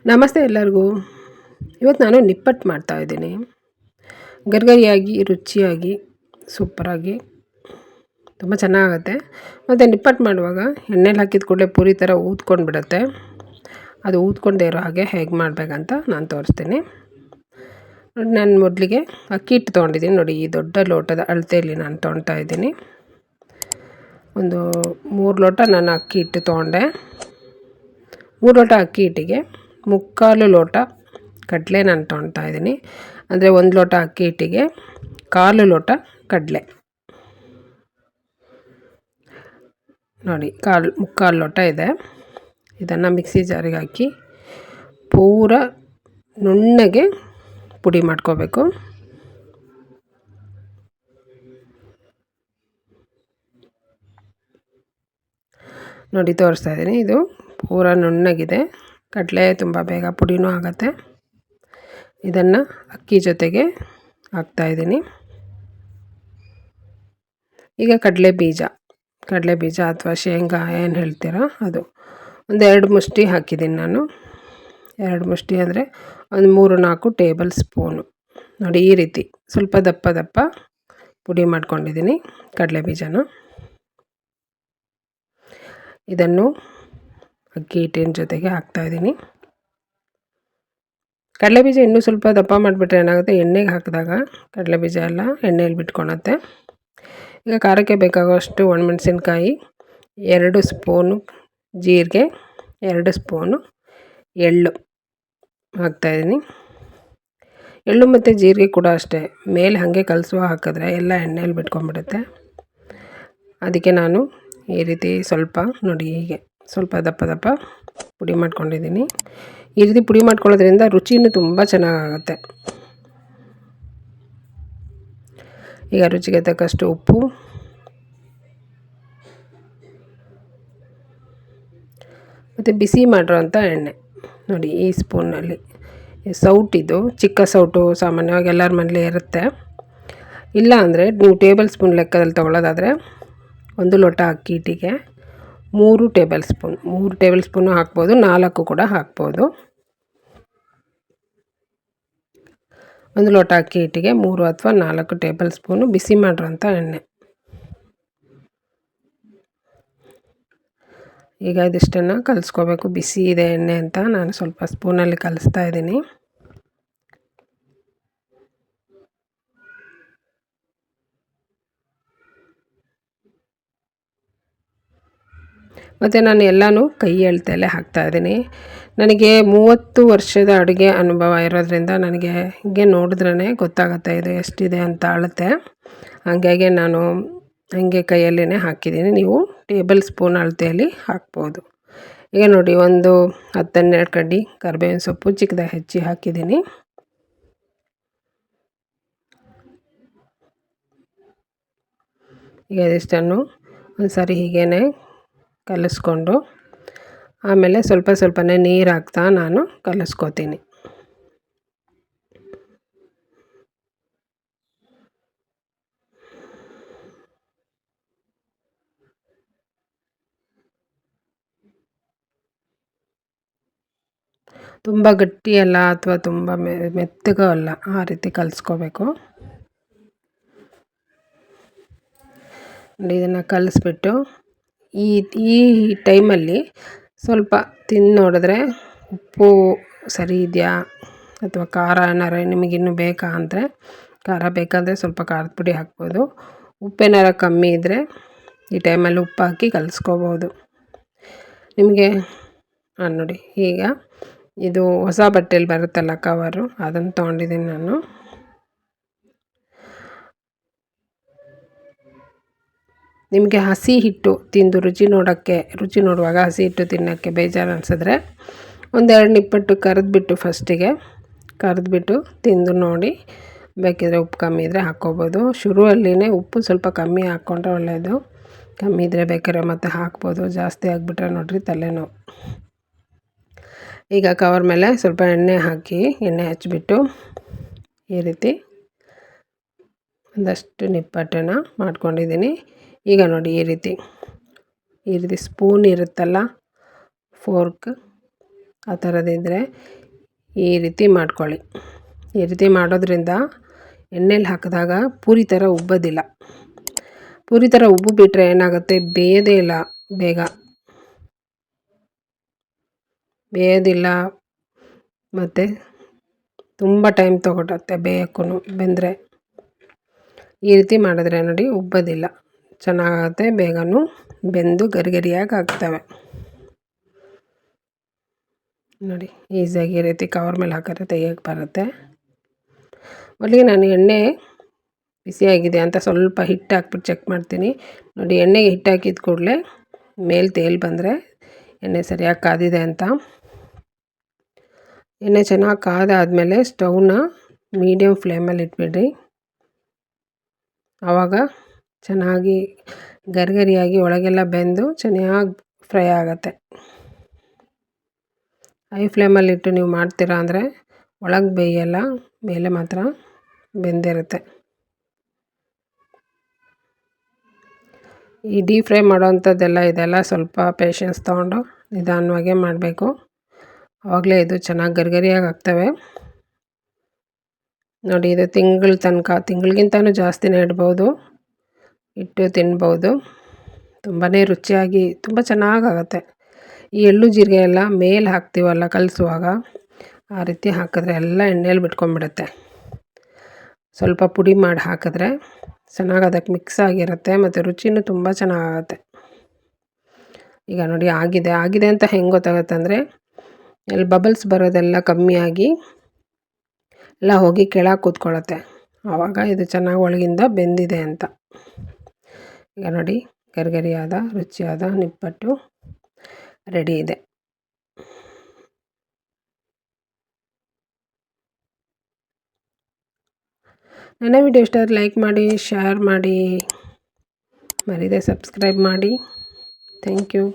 ನಮಸ್ತೆ ಎಲ್ಲರಿಗೂ. ಇವತ್ತು ನಾನು ನಿಪ್ಪಟ್ಟು ಮಾಡ್ತಾಯಿದ್ದೀನಿ. ಗರಿಗರಿಯಾಗಿ ರುಚಿಯಾಗಿ ಸೂಪರಾಗಿ ತುಂಬ ಚೆನ್ನಾಗುತ್ತೆ. ಮತ್ತು ನಿಪ್ಪಟ್ಟು ಮಾಡುವಾಗ ಎಣ್ಣೆಲಿ ಹಾಕಿದ ಕೂಡಲೇ ಪೂರಿ ಥರ ಊದ್ಕೊಂಡು ಬಿಡುತ್ತೆ. ಅದು ಊದ್ಕೊಂಡೇ ಇರೋ ಹಾಗೆ ಹೇಗೆ ಮಾಡಬೇಕಂತ ನಾನು ತೋರಿಸ್ತೀನಿ. ನಾನು ಮೊದಲಿಗೆ ಅಕ್ಕಿ ಹಿಟ್ಟು ತೊಗೊಂಡಿದ್ದೀನಿ ನೋಡಿ. ಈ ದೊಡ್ಡ ಲೋಟದ ಅಳತೆಯಲ್ಲಿ ನಾನು ತೊಗೊಳ್ತಾ ಇದ್ದೀನಿ. ಒಂದು 3 ಲೋಟ ನಾನು ಅಕ್ಕಿ ಹಿಟ್ಟು ತೊಗೊಂಡೆ. 3 ಲೋಟ ಅಕ್ಕಿ ಹಿಟ್ಟಿಗೆ 3/4 ಲೋಟ ಕಡಲೆ ನಾನು ತೊಗೊಳ್ತಾ ಇದ್ದೀನಿ. ಅಂದರೆ 1 ಲೋಟ ಅಕ್ಕಿ ಹಿಟ್ಟಿಗೆ 1/4 ಲೋಟ ಕಡಲೆ ನೋಡಿ. 3/4 ಲೋಟ ಇದೆ. ಇದನ್ನು ಮಿಕ್ಸಿ ಜಾರಿಗೆ ಹಾಕಿ ಪೂರ ನುಣ್ಣಗೆ ಪುಡಿ ಮಾಡ್ಕೋಬೇಕು. ನೋಡಿ ತೋರಿಸ್ತಾ ಇದ್ದೀನಿ. ಇದು ಪೂರ ನುಣ್ಣಗಿದೆ. ಕಡಲೆ ತುಂಬ ಬೇಗ ಪುಡಿನೂ ಆಗುತ್ತೆ. ಇದನ್ನು ಅಕ್ಕಿ ಜೊತೆಗೆ ಹಾಕ್ತಾಯಿದ್ದೀನಿ. ಈಗ ಕಡಲೆ ಬೀಜ ಅಥವಾ ಶೇಂಗಾ ಏನು ಹೇಳ್ತೀರಾ ಅದು ಒಂದು 2 ಮುಷ್ಟಿ ಹಾಕಿದ್ದೀನಿ ನಾನು. 2 ಮುಷ್ಟಿ ಅಂದರೆ ಒಂದು 3-4 ಟೇಬಲ್ ಸ್ಪೂನು ನೋಡಿ. ಈ ರೀತಿ ಸ್ವಲ್ಪ ದಪ್ಪ ಪುಡಿ ಮಾಡ್ಕೊಂಡಿದ್ದೀನಿ ಕಡಲೆ ಬೀಜನ. ಇದನ್ನು ಅಕ್ಕಿ ಹಿಟ್ಟಿನ ಜೊತೆಗೆ ಹಾಕ್ತಾಯಿದ್ದೀನಿ. ಕಡಲೆಬೀಜ ಇನ್ನೂ ಸ್ವಲ್ಪ ದಪ್ಪ ಮಾಡಿಬಿಟ್ರೆ ಏನಾಗುತ್ತೆ, ಎಣ್ಣೆಗೆ ಹಾಕಿದಾಗ ಕಡಲೆಬೀಜ ಎಲ್ಲ ಎಣ್ಣೆಯಲ್ಲಿ ಬಿಟ್ಕೊಳುತ್ತೆ. ಈಗ ಖಾರಕ್ಕೆ ಬೇಕಾಗುವಷ್ಟು ಒಣಮೆಣಸಿನ್ಕಾಯಿ, 2 ಸ್ಪೂನು ಜೀರಿಗೆ, 2 ಸ್ಪೂನು ಎಳ್ಳು ಹಾಕ್ತಾಯಿದ್ದೀನಿ. ಎಳ್ಳು ಮತ್ತು ಜೀರಿಗೆ ಕೂಡ ಅಷ್ಟೇ ಮೇಲೆ ಹಾಗೆ ಕಲಸುವ ಹಾಕಿದ್ರೆ ಎಲ್ಲ ಎಣ್ಣೆಯಲ್ಲಿ ಬಿಟ್ಕೊಂಡ್ಬಿಡುತ್ತೆ. ಅದಕ್ಕೆ ನಾನು ಈ ರೀತಿ ಸ್ವಲ್ಪ ನೋಡಿ ಹೀಗೆ ಸ್ವಲ್ಪ ದಪ್ಪ ಪುಡಿ ಮಾಡ್ಕೊಂಡಿದ್ದೀನಿ. ಈ ರೀತಿ ಪುಡಿ ಮಾಡ್ಕೊಳ್ಳೋದ್ರಿಂದ ರುಚಿನೂ ತುಂಬ ಚೆನ್ನಾಗಾಗುತ್ತೆ. ಈಗ ರುಚಿಗೆ ತಕ್ಕಷ್ಟು ಉಪ್ಪು, ಮತ್ತು ಬಿಸಿ ಮಾಡಿರೋಂಥ ಎಣ್ಣೆ ನೋಡಿ. ಈ ಸ್ಪೂನಲ್ಲಿ ಸೌಟಿದು ಚಿಕ್ಕ ಸೌಟು ಸಾಮಾನ್ಯವಾಗಿ ಎಲ್ಲರ ಮನೇಲಿ ಇರುತ್ತೆ. ಇಲ್ಲ ಅಂದರೆ ನೀವು ಟೇಬಲ್ ಸ್ಪೂನ್ ಲೆಕ್ಕದಲ್ಲಿ ತೊಗೊಳ್ಳೋದಾದರೆ 1 ಲೋಟ ಅಕ್ಕಿ ಹಿಟ್ಟಿಗೆ 3 ಟೇಬಲ್ ಸ್ಪೂನು ಹಾಕ್ಬೋದು, 4 ಕೂಡ ಹಾಕ್ಬೋದು. 1 ಲೋಟ ಅಕ್ಕಿ ಹಿಟ್ಟಿಗೆ 3 ಅಥವಾ 4 ಟೇಬಲ್ ಸ್ಪೂನು ಬಿಸಿ ಮಾಡಿರೋಂಥ ಎಣ್ಣೆ. ಈಗ ಇದಿಷ್ಟನ್ನು ಕಲಿಸ್ಕೋಬೇಕು. ಬಿಸಿ ಇದೆ ಎಣ್ಣೆ ಅಂತ ನಾನು ಸ್ವಲ್ಪ ಸ್ಪೂನಲ್ಲಿ ಕಲಿಸ್ತಾ ಇದ್ದೀನಿ. ಮತ್ತು ನಾನು ಎಲ್ಲನೂ ಕೈ ಅಳತೆಯಲ್ಲೇ ಹಾಕ್ತಾಯಿದ್ದೀನಿ. ನನಗೆ 30 ವರ್ಷದ ಅಡುಗೆ ಅನುಭವ ಇರೋದ್ರಿಂದ ನನಗೆ ಹೀಗೆ ನೋಡಿದ್ರೇ ಗೊತ್ತಾಗುತ್ತೆ ಇದು ಎಷ್ಟಿದೆ ಅಂತ ಅಳತೆ. ಹಾಗಾಗಿ ನಾನು ಹಾಗೆ ಕೈಯಲ್ಲೇ ಹಾಕಿದ್ದೀನಿ. ನೀವು ಟೇಬಲ್ ಸ್ಪೂನ್ ಅಳತೆಯಲ್ಲಿ ಹಾಕ್ಬೋದು. ಈಗ ನೋಡಿ, ಒಂದು 10-12 ಕಡ್ಡಿ ಕರಿಬೇವಿನ ಸೊಪ್ಪು ಚಿಕ್ಕದಾಗಿ ಹೆಚ್ಚಿ ಹಾಕಿದ್ದೀನಿ. ಈಗ ಇದಿಷ್ಟನ್ನು ಒಂದು ಸಾರಿ ಹೀಗೇ ಕಲಿಸ್ಕೊಂಡು ಆಮೇಲೆ ಸ್ವಲ್ಪನೇ ನೀರು ಹಾಕ್ತಾ ನಾನು ಕಲಿಸ್ಕೋತೀನಿ. ತುಂಬ ಗಟ್ಟಿಯಲ್ಲ ಅಥವಾ ತುಂಬ ಮೆತ್ತಗೂ ಅಲ್ಲ, ಆ ರೀತಿ ಕಲಿಸ್ಕೋಬೇಕು. ಇದನ್ನು ಕಲಿಸ್ಬಿಟ್ಟು ಈ ಟೈಮಲ್ಲಿ ಸ್ವಲ್ಪ ತಿಂದು ನೋಡಿದ್ರೆ ಉಪ್ಪು ಸರಿ ಇದೆಯಾ ಅಥವಾ ಖಾರ ಏನಾರು ನಿಮಗಿನ್ನೂ ಬೇಕಾ ಅಂದರೆ, ಖಾರ ಬೇಕಂದರೆ ಸ್ವಲ್ಪ ಖಾರದ ಪುಡಿ ಹಾಕ್ಬೋದು. ಉಪ್ಪೇನಾರು ಕಮ್ಮಿ ಇದ್ದರೆ ಈ ಟೈಮಲ್ಲಿ ಉಪ್ಪು ಹಾಕಿ ಕಲಿಸ್ಕೋಬೋದು ನಿಮಗೆ. ನೋಡಿ, ಈಗ ಇದು ಹೊಸ ಬಟ್ಟೆಯಲ್ಲಿ ಬರುತ್ತಲ್ಲ ಕವರು, ಅದನ್ನು ತೊಗೊಂಡಿದ್ದೀನಿ ನಾನು. ನಿಮಗೆ ಹಸಿ ಹಿಟ್ಟು ತಿಂದು ರುಚಿ ನೋಡುವಾಗ ಹಸಿ ಹಿಟ್ಟು ತಿನ್ನೋಕ್ಕೆ ಬೇಜಾರು ಅನಿಸಿದ್ರೆ 1-2 ನಿಪ್ಪಟ್ಟು ಕರೆದ್ಬಿಟ್ಟು ತಿಂದು ನೋಡಿ. ಬೇಕಿದ್ರೆ ಉಪ್ಪು ಕಮ್ಮಿ ಇದ್ದರೆ ಹಾಕ್ಕೋಬೋದು. ಶುರುವಲ್ಲಿನೇ ಉಪ್ಪು ಸ್ವಲ್ಪ ಕಮ್ಮಿ ಹಾಕ್ಕೊಂಡ್ರೆ ಒಳ್ಳೆಯದು. ಕಮ್ಮಿ ಇದ್ದರೆ ಬೇಕಾದ್ರೆ ಮತ್ತೆ ಹಾಕ್ಬೋದು. ಜಾಸ್ತಿ ಆಗಿಬಿಟ್ರೆ ನೋಡಿರಿ ತಲೆನೋವು. ಈಗ ಕವರ್ ಮೇಲೆ ಸ್ವಲ್ಪ ಎಣ್ಣೆ ಹಚ್ಚಿಬಿಟ್ಟು ಈ ರೀತಿ ಒಂದಷ್ಟು ನಿಪ್ಪಟ್ಟನ್ನು ಮಾಡ್ಕೊಂಡಿದ್ದೀನಿ. ಈಗ ನೋಡಿ, ಈ ರೀತಿ ಸ್ಪೂನ್ ಇರುತ್ತಲ್ಲ, ಫೋರ್ಕ್, ಆ ಥರದಿದ್ದರೆ ಈ ರೀತಿ ಮಾಡ್ಕೊಳ್ಳಿ. ಈ ರೀತಿ ಮಾಡೋದ್ರಿಂದ ಎಣ್ಣೆಲಿ ಹಾಕಿದಾಗ ಪೂರಿ ಥರ ಉಬ್ಬೋದಿಲ್ಲ. ಪೂರಿ ಥರ ಉಬ್ಬು ಬಿಟ್ಟರೆ ಏನಾಗುತ್ತೆ, ಬೇಯೋದೇ ಇಲ್ಲ, ಬೇಯೋದಿಲ್ಲ ಮತ್ತು ತುಂಬ ಟೈಮ್ ತೊಗೊಳುತ್ತೆ ಬೇಯೋಕ್ಕೂ. ಈ ರೀತಿ ಮಾಡಿದ್ರೆ ನೋಡಿ ಉಬ್ಬೋದಿಲ್ಲ, ಚೆನ್ನಾಗುತ್ತೆ, ಬೇಗನೂ ಬೆಂದು ಗರಿಗರಿಯಾಗಿ ಆಗ್ತವೆ ನೋಡಿ. ಈಸಿಯಾಗಿ ಈ ರೀತಿ ಕವರ್ ಮೇಲೆ ಹಾಕಿದ್ರೆ ತೆಗಿಯೋಕ್ಕೆ ಬರುತ್ತೆ. ಮೊದಲಿಗೆ ನಾನು ಎಣ್ಣೆ ಬಿಸಿಯಾಗಿದೆ ಅಂತ ಸ್ವಲ್ಪ ಹಿಟ್ಟು ಹಾಕ್ಬಿಟ್ಟು ಚೆಕ್ ಮಾಡ್ತೀನಿ. ನೋಡಿ, ಎಣ್ಣೆಗೆ ಹಿಟ್ಟು ಹಾಕಿದ ಕೂಡಲೇ ಮೇಲೆ ತೇಲ್ ಬಂದರೆ ಎಣ್ಣೆ ಸರಿಯಾಗಿ ಕಾದಿದೆ ಅಂತ. ಎಣ್ಣೆ ಚೆನ್ನಾಗಿ ಕಾದಾದಮೇಲೆ ಸ್ಟವ್ನ ಮೀಡಿಯಮ್ ಫ್ಲೇಮಲ್ಲಿ ಇಟ್ಬಿಡ್ರಿ. ಆವಾಗ ಚೆನ್ನಾಗಿ ಗರಿಗರಿಯಾಗಿ ಒಳಗೆಲ್ಲ ಬೆಂದು ಚೆನ್ನಾಗಿ ಫ್ರೈ ಆಗುತ್ತೆ. ಹೈ ಫ್ಲೇಮಲ್ಲಿಟ್ಟು ನೀವು ಮಾಡ್ತೀರಾ ಅಂದರೆ ಒಳಗೆ ಬೇಯಲ್ಲ, ಮೇಲೆ ಮಾತ್ರ ಬೆಂದಿರುತ್ತೆ. ಈ ಡೀಪ್ ಫ್ರೈ ಮಾಡೋವಂಥದ್ದೆಲ್ಲ ಇದೆಲ್ಲ ಸ್ವಲ್ಪ ಪೇಷನ್ಸ್ ತೊಗೊಂಡು ನಿಧಾನವಾಗೇ ಮಾಡಬೇಕು. ಆವಾಗಲೇ ಇದು ಚೆನ್ನಾಗಿ ಗರಿಗರಿಯಾಗಿ ಆಗ್ತವೆ ನೋಡಿ. ಇದು ತಿಂಗಳಿಗಿಂತನೂ ಜಾಸ್ತಿನೇ ಇಡ್ಬೋದು, ಇಟ್ಟು ತಿನ್ಬೋದು. ತುಂಬಾ ರುಚಿಯಾಗಿ ತುಂಬ ಚೆನ್ನಾಗಾಗುತ್ತೆ. ಈ ಎಳ್ಳು ಜೀರಿಗೆ ಎಲ್ಲ ಮೇಲೆ ಹಾಕ್ತೀವಲ್ಲ ಕಲಿಸುವಾಗ, ಆ ರೀತಿ ಹಾಕಿದ್ರೆ ಎಲ್ಲ ಎಣ್ಣೆಯಲ್ಲಿ ಬಿಟ್ಕೊಂಡ್ಬಿಡುತ್ತೆ. ಸ್ವಲ್ಪ ಪುಡಿ ಮಾಡಿ ಹಾಕಿದ್ರೆ ಚೆನ್ನಾಗಿ ಅದಕ್ಕೆ ಮಿಕ್ಸ್ ಆಗಿರುತ್ತೆ ಮತ್ತು ರುಚಿನೂ ತುಂಬ ಚೆನ್ನಾಗಾಗುತ್ತೆ. ಈಗ ನೋಡಿ ಆಗಿದೆ ಅಂತ ಹೆಂಗೆ ಗೊತ್ತಾಗುತ್ತೆ ಅಂದರೆ, ಇಲ್ಲಿ ಬಬಲ್ಸ್ ಬರೋದೆಲ್ಲ ಕಮ್ಮಿಯಾಗಿ ಎಲ್ಲ ಹೋಗಿ ಕೆಳಗೆ ಕೂತ್ಕೊಳ್ಳುತ್ತೆ. ಆವಾಗ ಇದು ಚೆನ್ನಾಗಿ ಒಳಗಿಂದ ಬೆಂದಿದೆ ಅಂತ. ಈಗ ನೋಡಿ, ಗರಿಗರಿಯಾದ ರುಚಿಯಾದ ನಿಪ್ಪಟ್ಟು ರೆಡಿ ಇದೆ. ನನ್ನ ವಿಡಿಯೋ ಇಷ್ಟ ಆದರೆ ಲೈಕ್ ಮಾಡಿ, ಶೇರ್ ಮಾಡಿ, ಮರೀದೆ ಸಬ್ಸ್ಕ್ರೈಬ್ ಮಾಡಿ. Thank you.